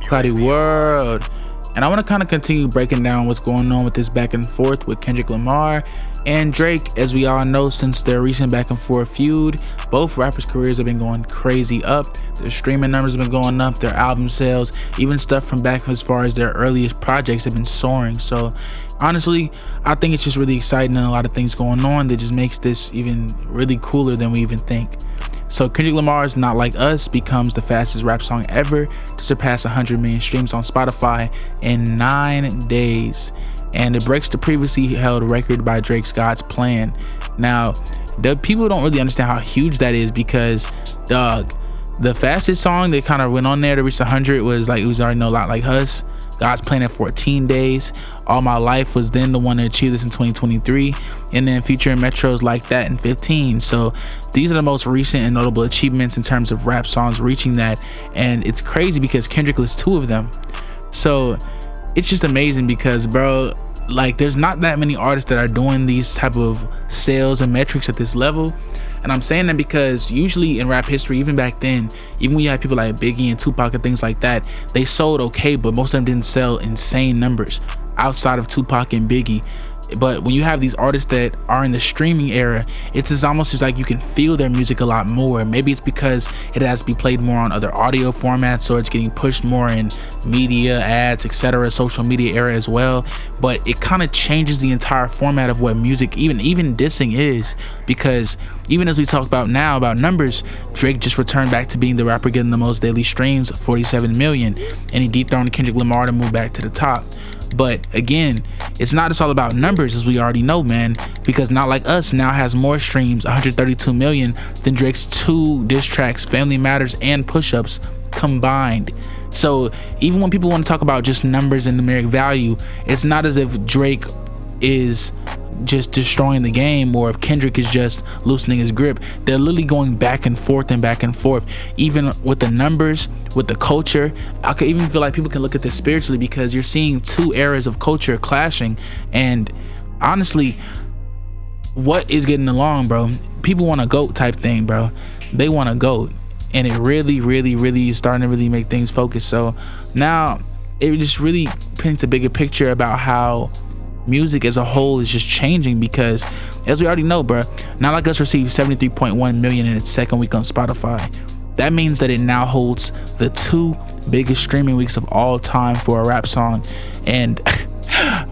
ClowdyWorld. And I want to kind of continue breaking down what's going on with this back and forth with Kendrick Lamar and Drake. As we all know, since their recent back and forth feud, both rappers' careers have been going crazy up. Their streaming numbers have been going up, their album sales, even stuff from back as far as their earliest projects have been soaring. So honestly, I think it's just really exciting and a lot of things going on that just makes this even really cooler than we even think. So Kendrick Lamar's Not Like Us becomes the fastest rap song ever to surpass 100 million streams on Spotify in 9 days. And it breaks the previously held record by Drake's God's Plan. Now, the people don't really understand how huge that is because, dog, the fastest song that kind of went on there to reach 100 was like, it was already know, Not Like Us. God's Plan in 14 days. All My Life was then the one to achieve this in 2023, and then featuring Metros Like That in 15. So these are the most recent and notable achievements in terms of rap songs reaching that, and it's crazy because Kendrick lists 2 of them. So it's just amazing because, bro, like, there's not that many artists that are doing these type of sales and metrics at this level. And I'm saying that because usually in rap history, even back then, even when you had people like Biggie and Tupac and things like that, they sold okay, but most of them didn't sell insane numbers outside of Tupac and Biggie. But when you have these artists that are in the streaming era, it's almost just like you can feel their music a lot more. Maybe it's because it has to be played more on other audio formats, so it's getting pushed more in media, ads, etc., social media era as well. But it kind of changes the entire format of what music, even dissing is, because even as we talk about now about numbers, Drake just returned back to being the rapper getting the most daily streams, 47 million, and he dethroned Kendrick Lamar to move back to the top. But again, it's not just all about numbers, as we already know, man, because Not Like Us now has more streams, 132 million, than Drake's 2 diss tracks, Family Matters and Push-Ups, combined. So even when people want to talk about just numbers and numeric value, it's not as if Drake is just destroying the game or if Kendrick is just loosening his grip. They're literally going back and forth and back and forth, even with the numbers, with the culture. I could even feel like people can look at this spiritually because you're seeing 2 eras of culture clashing. And honestly, what is getting along, bro? People want a GOAT type thing, bro. They want a GOAT, and it really is starting to really make things focus. So now it just really paints a bigger picture about how music as a whole is just changing, because as we already know, bro, Not Like Us received 73.1 million in its second week on Spotify. That means that it now holds the 2 biggest streaming weeks of all time for a rap song. And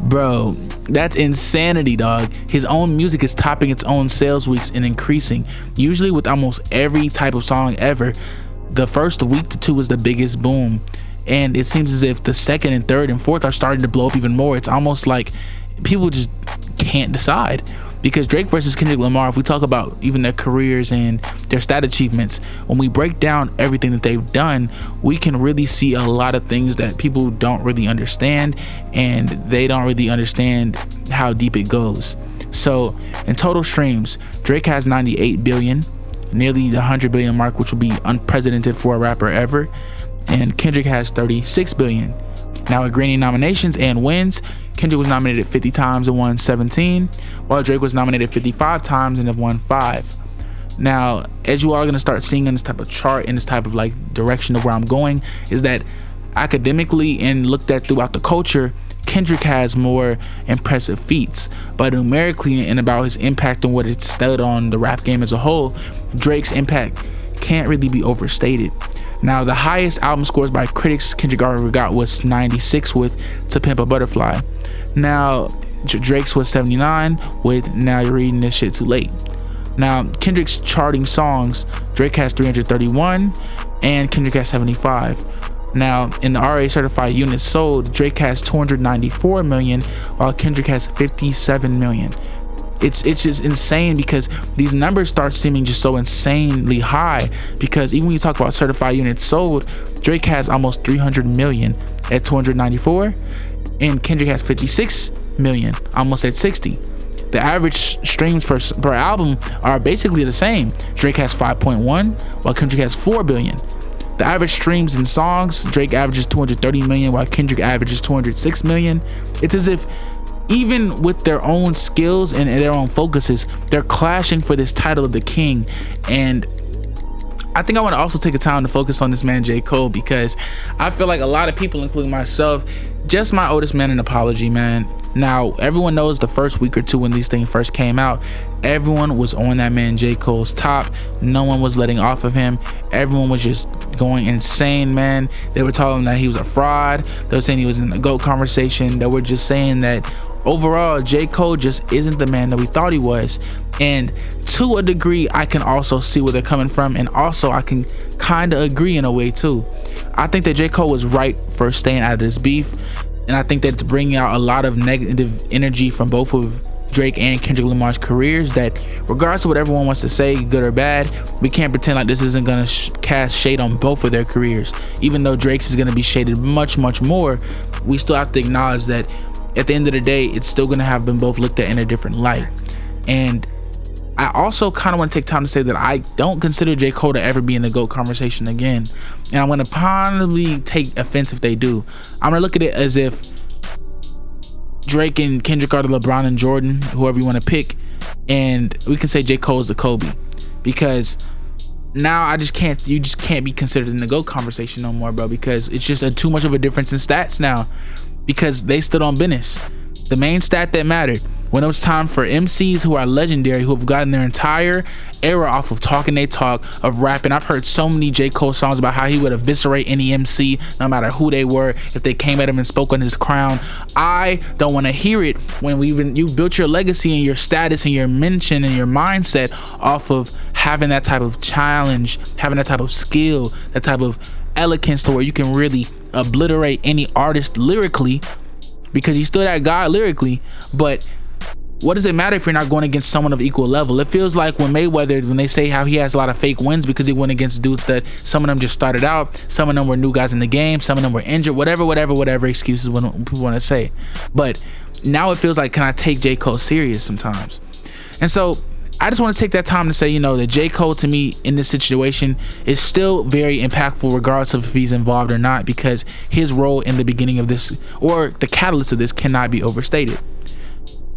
bro, that's insanity, dog. His own music is topping its own sales weeks and increasing. Usually with almost every type of song ever, the first week to 2 is the biggest boom, and it seems as if the second and third and fourth are starting to blow up even more. It's almost like people just can't decide, because Drake versus Kendrick Lamar, if we talk about even their careers and their stat achievements, when we break down everything that they've done, we can really see a lot of things that people don't really understand, and they don't really understand how deep it goes. So in total streams, Drake has 98 billion, nearly the 100 billion mark, which will be unprecedented for a rapper ever, and Kendrick has 36 billion. Now, with Grammy nominations and wins, Kendrick was nominated 50 times and won 17, while Drake was nominated 55 times and have won 5. Now, as you are going to start seeing in this type of chart, in this type of like direction of where I'm going, is that academically and looked at throughout the culture, Kendrick has more impressive feats, but numerically and about his impact and what it stood on the rap game as a whole, Drake's impact can't really be overstated. Now, the highest album scores by critics Kendrick already got was 96 with To Pimp a Butterfly. Now, Drake's was 79 with Now You're Reading This Shit Too Late. Now, Kendrick's charting songs, Drake has 331 and Kendrick has 75. Now, in the RA certified units sold, Drake has 294 million while Kendrick has 57 million. It's just insane, because these numbers start seeming just so insanely high, because even when you talk about certified units sold, Drake has almost 300 million at 294 and Kendrick has 56 million almost at 60. The average streams per album are basically the same. Drake has 5.1 while Kendrick has 4 billion. The average streams in songs, Drake averages 230 million while Kendrick averages 206 million. It's as if even with their own skills and their own focuses, they're clashing for this title of the king. And I think I want to also take a time to focus on this man J. Cole, because I feel like a lot of people, including myself, just my oldest man an apology, man. Now, everyone knows the first week or two when these things first came out, everyone was on that man J. Cole's top. No one was letting off of him. Everyone was just going insane, man. They were telling him that he was a fraud. They were saying he was in the GOAT conversation. They were just saying that overall J. Cole just isn't the man that we thought he was. And to a degree, I can also see where they're coming from, and also I can kind of agree in a way too. I think that J. Cole was right for staying out of this beef, and I think that it's bringing out a lot of negative energy from both of Drake and Kendrick Lamar's careers, that regardless of what everyone wants to say, good or bad, we can't pretend like this isn't gonna cast shade on both of their careers. Even though Drake's is gonna be shaded much more, we still have to acknowledge that at the end of the day, it's still gonna have been both looked at in a different light. And I also kind of want to take time to say that I don't consider J. Cole to ever be in the GOAT conversation again, and I'm gonna probably take offense if they do. I'm gonna look at it as if Drake and Kendrick are the LeBron and Jordan, whoever you want to pick, and we can say J. Cole's the Kobe, because now you just can't be considered in the GOAT conversation no more, bro, because it's just too much of a difference in stats now, because they stood on business. The main stat that mattered when it was time for MCs who are legendary, who have gotten their entire era off of talking they talk, of rapping. I've heard so many J. Cole songs about how he would eviscerate any MC no matter who they were if they came at him and spoke on his crown. I don't want to hear it when you built your legacy and your status and your mention and your mindset off of having that type of challenge, having that type of skill, that type of eloquence to where you can really obliterate any artist lyrically, because he's still that guy lyrically. But what does it matter if you're not going against someone of equal level? It feels like when Mayweather, when they say how he has a lot of fake wins because he went against dudes that some of them just started out, some of them were new guys in the game, some of them were injured, whatever excuses when people want to say. But now it feels like, can I take J. Cole serious sometimes? And so I just want to take that time to say, you know, that J. Cole to me in this situation is still very impactful regardless of if he's involved or not, because his role in the beginning of this, or the catalyst of this, cannot be overstated.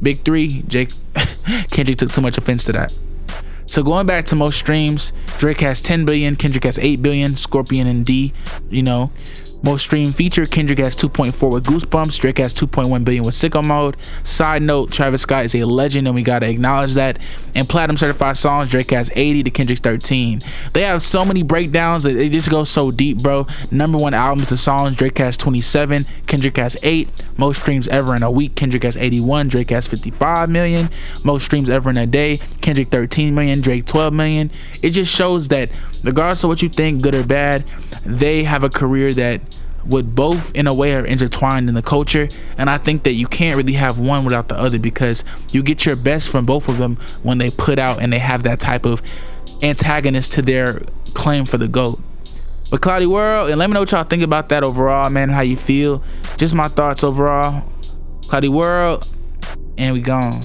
Big three, Kendrick took too much offense to that. So going back to most streams, Drake has 10 billion, Kendrick has 8 billion, Scorpion and D, you know. Most stream feature, Kendrick has 2.4 with Goosebumps, Drake has 2.1 billion with Sicko Mode. Side note, Travis Scott is a legend and we gotta acknowledge that. And platinum certified songs, Drake has 80 to Kendrick's 13. They have so many breakdowns that they just go so deep, bro. Number one albums to songs, Drake has 27, Kendrick has 8. Most streams ever in a week, Kendrick has 81, Drake has 55 million. Most streams ever in a day, Kendrick 13 million, Drake 12 million. It just shows that regardless of what you think, good or bad, they have a career that would both in a way are intertwined in the culture. And I think that you can't really have one without the other, because you get your best from both of them when they put out and they have that type of antagonist to their claim for the GOAT. But ClowdyWorld, and let me know what y'all think about that overall, man, how you feel. Just my thoughts overall. ClowdyWorld, and we gone.